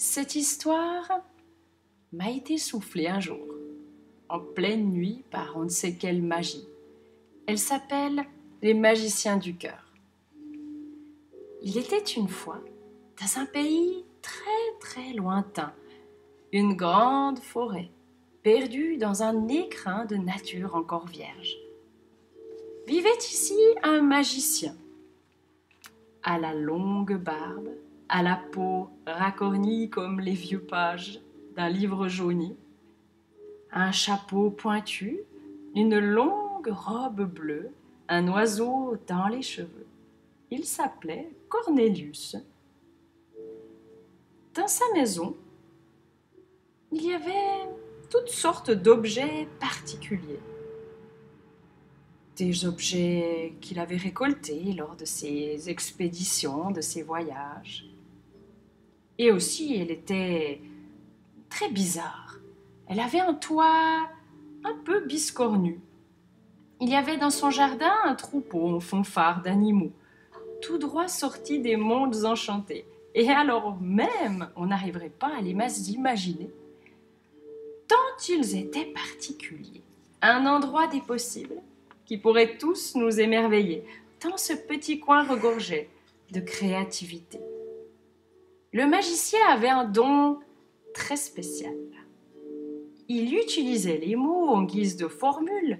Cette histoire m'a été soufflée un jour, en pleine nuit par on ne sait quelle magie. Elle s'appelle Les magiciens du cœur. Il était une fois, dans un pays très lointain, une grande forêt, perdue dans un écrin de nature encore vierge. Vivait ici un magicien, à la longue barbe, à la peau racornie comme les vieux pages d'un livre jauni, un chapeau pointu, une longue robe bleue, un oiseau dans les cheveux. Il s'appelait Cornelius. Dans sa maison, il y avait toutes sortes d'objets particuliers. Des objets qu'il avait récoltés lors de ses expéditions, de ses voyages. Et aussi, elle était très bizarre. Elle avait un toit un peu biscornu. Il y avait dans son jardin un troupeau en fanfare d'animaux, tout droit sortis des mondes enchantés. Et alors même, on n'arriverait pas à les imaginer, tant ils étaient particuliers. Un endroit des possibles qui pourrait tous nous émerveiller, tant ce petit coin regorgeait de créativité. Le magicien avait un don très spécial. Il utilisait les mots en guise de formule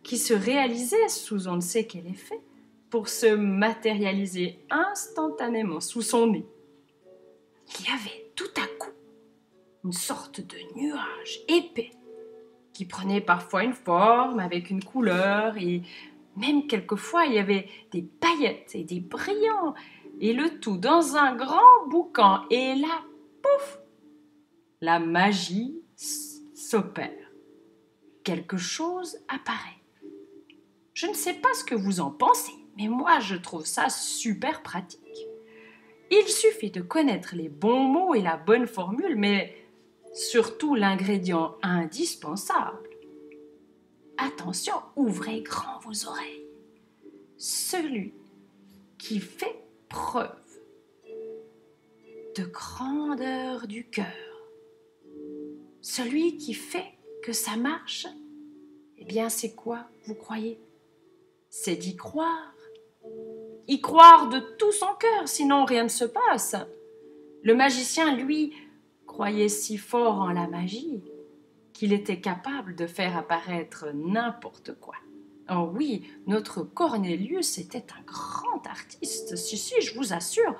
qui se réalisaient sous on ne sait quel effet pour se matérialiser instantanément sous son nez. Il y avait tout à coup une sorte de nuage épais qui prenait parfois une forme avec une couleur et même quelquefois il y avait des paillettes et des brillants et le tout dans un grand boucan et là, pouf, la magie s'opère. Quelque chose apparaît. Je ne sais pas ce que vous en pensez, mais moi je trouve ça super pratique. Il suffit de connaître les bons mots et la bonne formule, mais surtout l'ingrédient indispensable. Attention, ouvrez grand vos oreilles. Celui qui fait preuve de grandeur du cœur, celui qui fait que ça marche, eh bien c'est quoi, vous croyez? C'est d'y croire. Y croire de tout son cœur, sinon rien ne se passe. Le magicien, lui, croyait si fort en la magie qu'il était capable de faire apparaître n'importe quoi. Oh oui, notre Cornelius était un grand artiste. Si, je vous assure,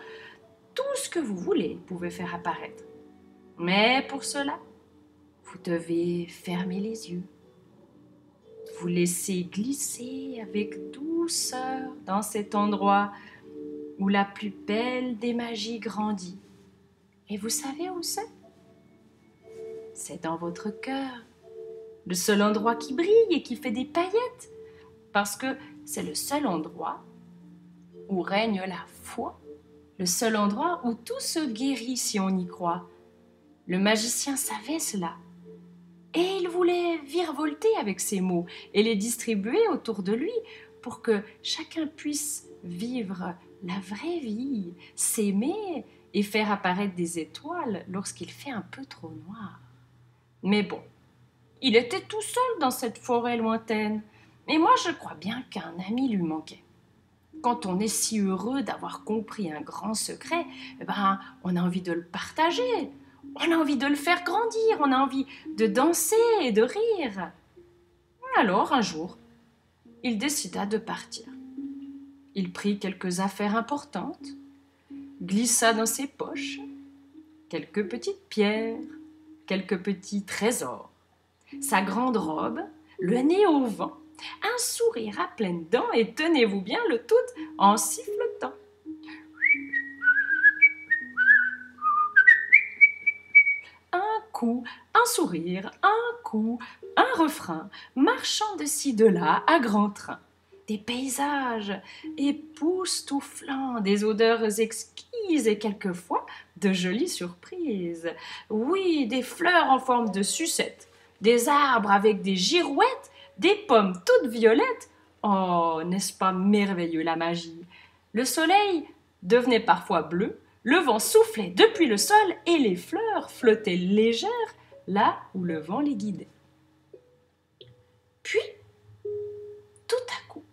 tout ce que vous voulez pouvait faire apparaître. Mais pour cela, vous devez fermer les yeux, vous laisser glisser avec douceur dans cet endroit où la plus belle des magies grandit. Et vous savez où c'est? C'est dans votre cœur, le seul endroit qui brille et qui fait des paillettes, parce que c'est le seul endroit où règne la foi, le seul endroit où tout se guérit si on y croit. Le magicien savait cela, et il voulait virevolter avec ses mots et les distribuer autour de lui pour que chacun puisse vivre la vraie vie, s'aimer et faire apparaître des étoiles lorsqu'il fait un peu trop noir. Mais bon, il était tout seul dans cette forêt lointaine, et moi je crois bien qu'un ami lui manquait. Quand on est si heureux d'avoir compris un grand secret, on a envie de le partager, on a envie de le faire grandir, on a envie de danser et de rire. Alors un jour, il décida de partir. Il prit quelques affaires importantes, glissa dans ses poches quelques petites pierres, quelques petits trésors, sa grande robe, le nez au vent, un sourire à pleines dents et tenez-vous bien le tout en sifflotant. Un coup, un sourire, un coup, un refrain, marchant de ci de là à grand train. Des paysages époustouflants, des odeurs exquises et quelquefois de jolies surprises. Oui, des fleurs en forme de sucettes, des arbres avec des girouettes, des pommes toutes violettes. Oh, n'est-ce pas merveilleux la magie? Le soleil devenait parfois bleu, Le vent soufflait depuis le sol et les fleurs flottaient légères là où le vent les guidait. Puis, tout à coup,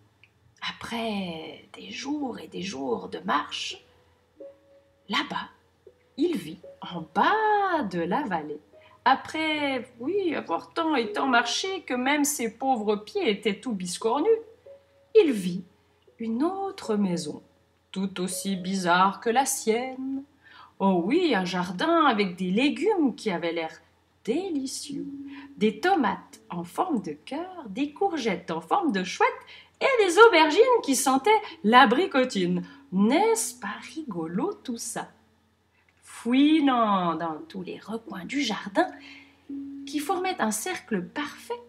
après des jours et des jours de marche, là-bas, il vit en bas de la vallée, après, avoir tant et tant marché que même ses pauvres pieds étaient tout biscornus, il vit une autre maison, tout aussi bizarre que la sienne. Oh oui, un jardin avec des légumes qui avaient l'air délicieux, des tomates en forme de cœur, des courgettes en forme de chouette et des aubergines qui sentaient l'abricotine. N'est-ce pas rigolo tout ça? Fouinant dans tous les recoins du jardin qui formaient un cercle parfait,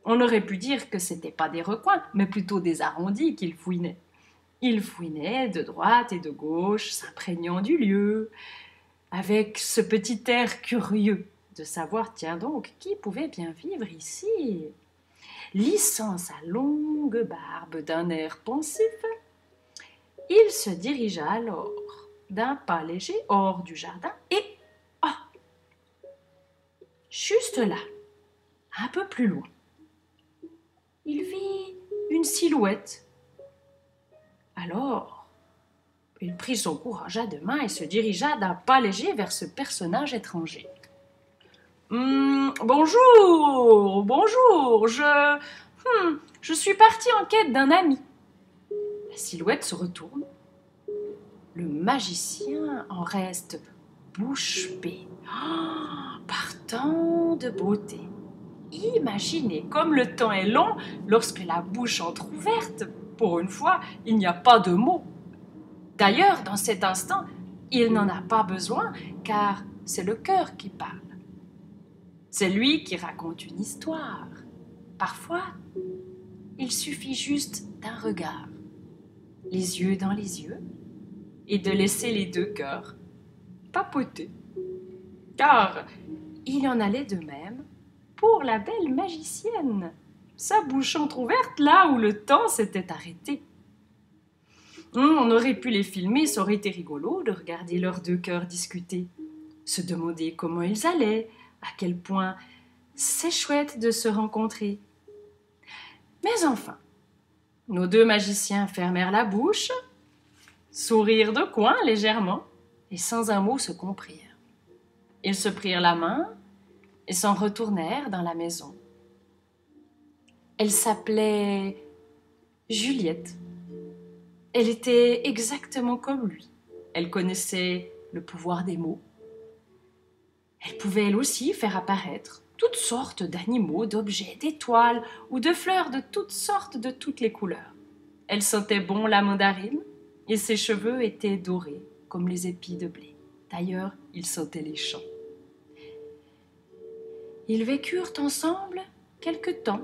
on aurait pu dire que ce n'étaient pas des recoins, mais plutôt des arrondis qu'il fouinait. Il fouinait de droite et de gauche, s'imprégnant du lieu, avec ce petit air curieux de savoir, tiens donc, qui pouvait bien vivre ici. Lissant sa longue barbe d'un air pensif, il se dirigea alors d'un pas léger hors du jardin et, juste là, un peu plus loin, il vit une silhouette. Alors, il prit son courage à deux mains et se dirigea d'un pas léger vers ce personnage étranger. Bonjour, je suis parti en quête d'un ami. » La silhouette se retourne. Le magicien en reste bouche bée, par tant de beauté. Imaginez comme le temps est long lorsque la bouche entr'ouverte. Pour une fois, il n'y a pas de mots. D'ailleurs, dans cet instant, il n'en a pas besoin, car c'est le cœur qui parle. C'est lui qui raconte une histoire. Parfois, il suffit juste d'un regard, les yeux dans les yeux, et de laisser les deux cœurs papoter. Car il en allait de même pour la belle magicienne, sa bouche entr'ouverte là où le temps s'était arrêté. On aurait pu les filmer, ça aurait été rigolo de regarder leurs deux cœurs discuter, se demander comment ils allaient, à quel point c'est chouette de se rencontrer. Mais enfin, nos deux magiciens fermèrent la bouche, sourirent de coin légèrement, et sans un mot se comprirent. Ils se prirent la main et s'en retournèrent dans la maison. Elle s'appelait Juliette. Elle était exactement comme lui. Elle connaissait le pouvoir des mots. Elle pouvait elle aussi faire apparaître toutes sortes d'animaux, d'objets, d'étoiles ou de fleurs de toutes sortes, de toutes les couleurs. Elle sentait bon la mandarine et ses cheveux étaient dorés comme les épis de blé. D'ailleurs, il sentait les champs. Ils vécurent ensemble quelque temps,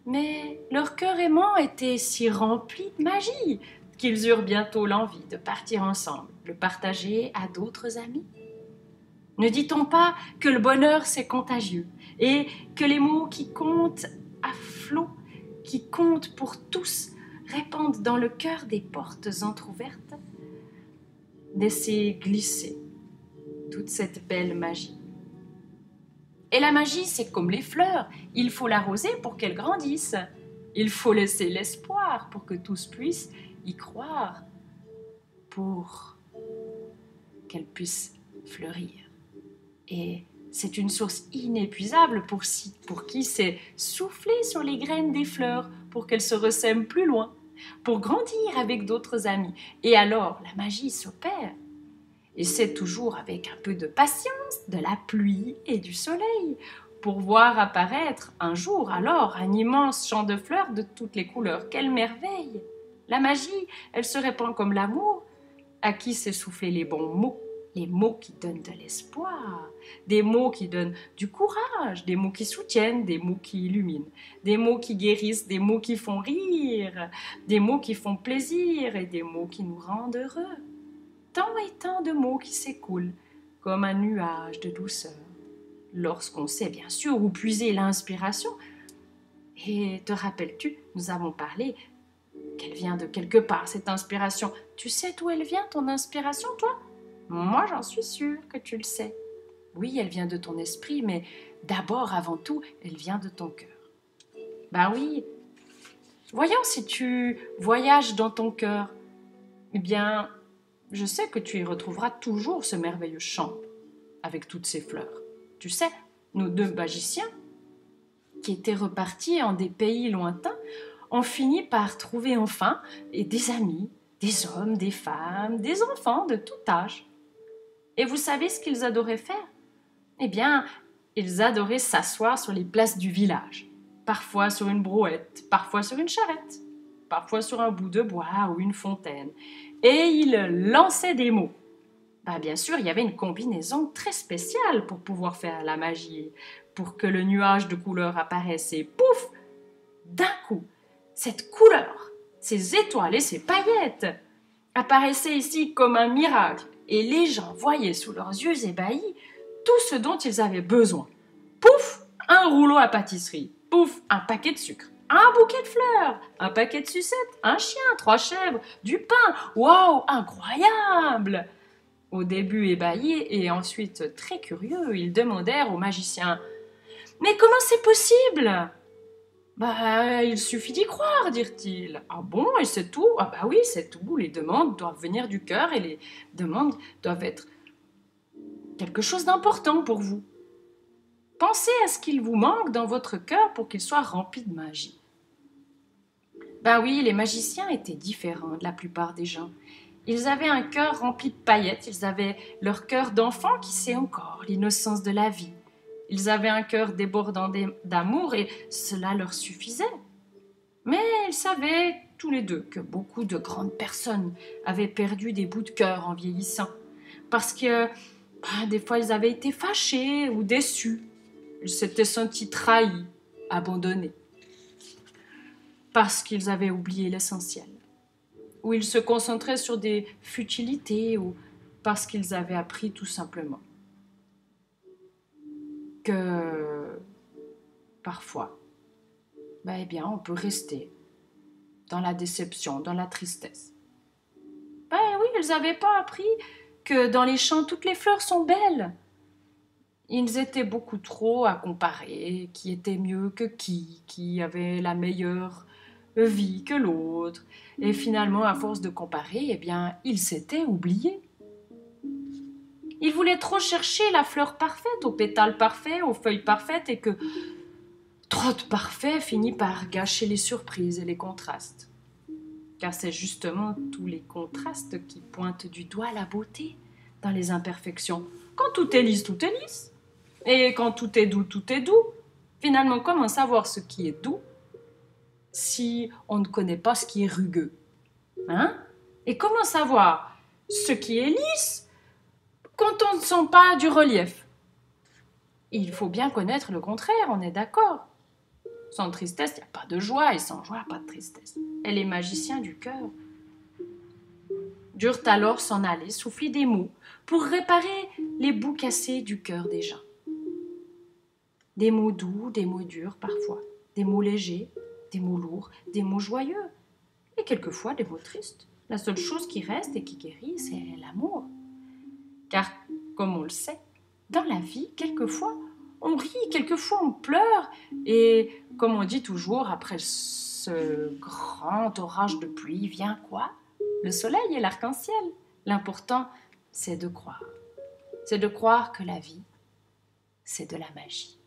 mais leur cœur aimant était si rempli de magie qu'ils eurent bientôt l'envie de partir ensemble, le partager à d'autres amis. Ne dit-on pas que le bonheur c'est contagieux et que les mots qui comptent à flot, qui comptent pour tous, répandent dans le cœur des portes entr'ouvertes? Laissez glisser toute cette belle magie. Et la magie, c'est comme les fleurs, il faut l'arroser pour qu'elles grandissent. Il faut laisser l'espoir pour que tous puissent y croire, pour qu'elles puissent fleurir. Et c'est une source inépuisable pour qui sait souffler sur les graines des fleurs pour qu'elles se ressèment plus loin, pour grandir avec d'autres amis. Et alors, la magie s'opère. Et c'est toujours avec un peu de patience, de la pluie et du soleil, pour voir apparaître un jour alors un immense champ de fleurs de toutes les couleurs. Quelle merveille! La magie, elle se répand comme l'amour, à qui sait souffler les bons mots, les mots qui donnent de l'espoir, des mots qui donnent du courage, des mots qui soutiennent, des mots qui illuminent, des mots qui guérissent, des mots qui font rire, des mots qui font plaisir et des mots qui nous rendent heureux. Tant et tant de mots qui s'écoulent comme un nuage de douceur, lorsqu'on sait bien sûr où puiser l'inspiration. Et te rappelles-tu, nous avons parlé qu'elle vient de quelque part, cette inspiration. Tu sais d'où elle vient, ton inspiration, toi? Moi, j'en suis sûre que tu le sais. Oui, elle vient de ton esprit, mais d'abord, avant tout, elle vient de ton cœur. Ben oui, voyons si tu voyages dans ton cœur. Eh bien, je sais que tu y retrouveras toujours ce merveilleux champ avec toutes ces fleurs. Tu sais, nos deux magiciens, qui étaient repartis en des pays lointains, ont fini par trouver enfin des amis, des hommes, des femmes, des enfants de tout âge. Et vous savez ce qu'ils adoraient faire? Eh bien, ils adoraient s'asseoir sur les places du village, parfois sur une brouette, parfois sur une charrette, parfois sur un bout de bois ou une fontaine, et ils lançaient des mots. Bien sûr, il y avait une combinaison très spéciale pour pouvoir faire la magie, pour que le nuage de couleurs apparaisse et pouf, d'un coup, cette couleur, ces étoiles et ces paillettes apparaissaient ici comme un miracle, et les gens voyaient sous leurs yeux ébahis tout ce dont ils avaient besoin. Pouf, un rouleau à pâtisserie, pouf, un paquet de sucre, un bouquet de fleurs, un paquet de sucettes, un chien, 3 chèvres, du pain, waouh, incroyable! Au début ébahis et ensuite très curieux, ils demandèrent au magicien « Mais comment c'est possible ?» Il suffit d'y croire, dirent-ils. Ah bon, et c'est tout? Ah oui, c'est tout. Les demandes doivent venir du cœur et les demandes doivent être quelque chose d'important pour vous. Pensez à ce qu'il vous manque dans votre cœur pour qu'il soit rempli de magie. Oui, les magiciens étaient différents de la plupart des gens. Ils avaient un cœur rempli de paillettes, ils avaient leur cœur d'enfant qui sait encore l'innocence de la vie. Ils avaient un cœur débordant d'amour et cela leur suffisait. Mais ils savaient tous les deux que beaucoup de grandes personnes avaient perdu des bouts de cœur en vieillissant, parce que des fois ils avaient été fâchés ou déçus. Ils s'étaient sentis trahis, abandonnés, parce qu'ils avaient oublié l'essentiel, ou ils se concentraient sur des futilités, ou parce qu'ils avaient appris tout simplement que parfois, on peut rester dans la déception, dans la tristesse. Oui, ils n'avaient pas appris que dans les champs, toutes les fleurs sont belles. Ils étaient beaucoup trop à comparer qui était mieux que qui avait la meilleure vie que l'autre. Et finalement, à force de comparer, ils s'étaient oubliés. Ils voulaient trop chercher la fleur parfaite, aux pétales parfaits, aux feuilles parfaites, et que trop de parfait finit par gâcher les surprises et les contrastes. Car c'est justement tous les contrastes qui pointent du doigt la beauté dans les imperfections. Quand tout est lisse, tout est lisse. Et quand tout est doux, tout est doux. Finalement, comment savoir ce qui est doux si on ne connaît pas ce qui est rugueux? Et comment savoir ce qui est lisse quand on ne sent pas du relief? Il faut bien connaître le contraire, on est d'accord. Sans tristesse, il n'y a pas de joie, et sans joie, pas de tristesse. Et les magiciens du cœur durent alors s'en aller, souffler des mots, pour réparer les bouts cassés du cœur des gens. Des mots doux, des mots durs parfois, des mots légers, des mots lourds, des mots joyeux, et quelquefois des mots tristes. La seule chose qui reste et qui guérit, c'est l'amour. Car, comme on le sait, dans la vie, quelquefois, on rit, quelquefois on pleure, et comme on dit toujours, après ce grand orage de pluie, vient quoi? Le soleil et l'arc-en-ciel. L'important, c'est de croire. C'est de croire que la vie, c'est de la magie.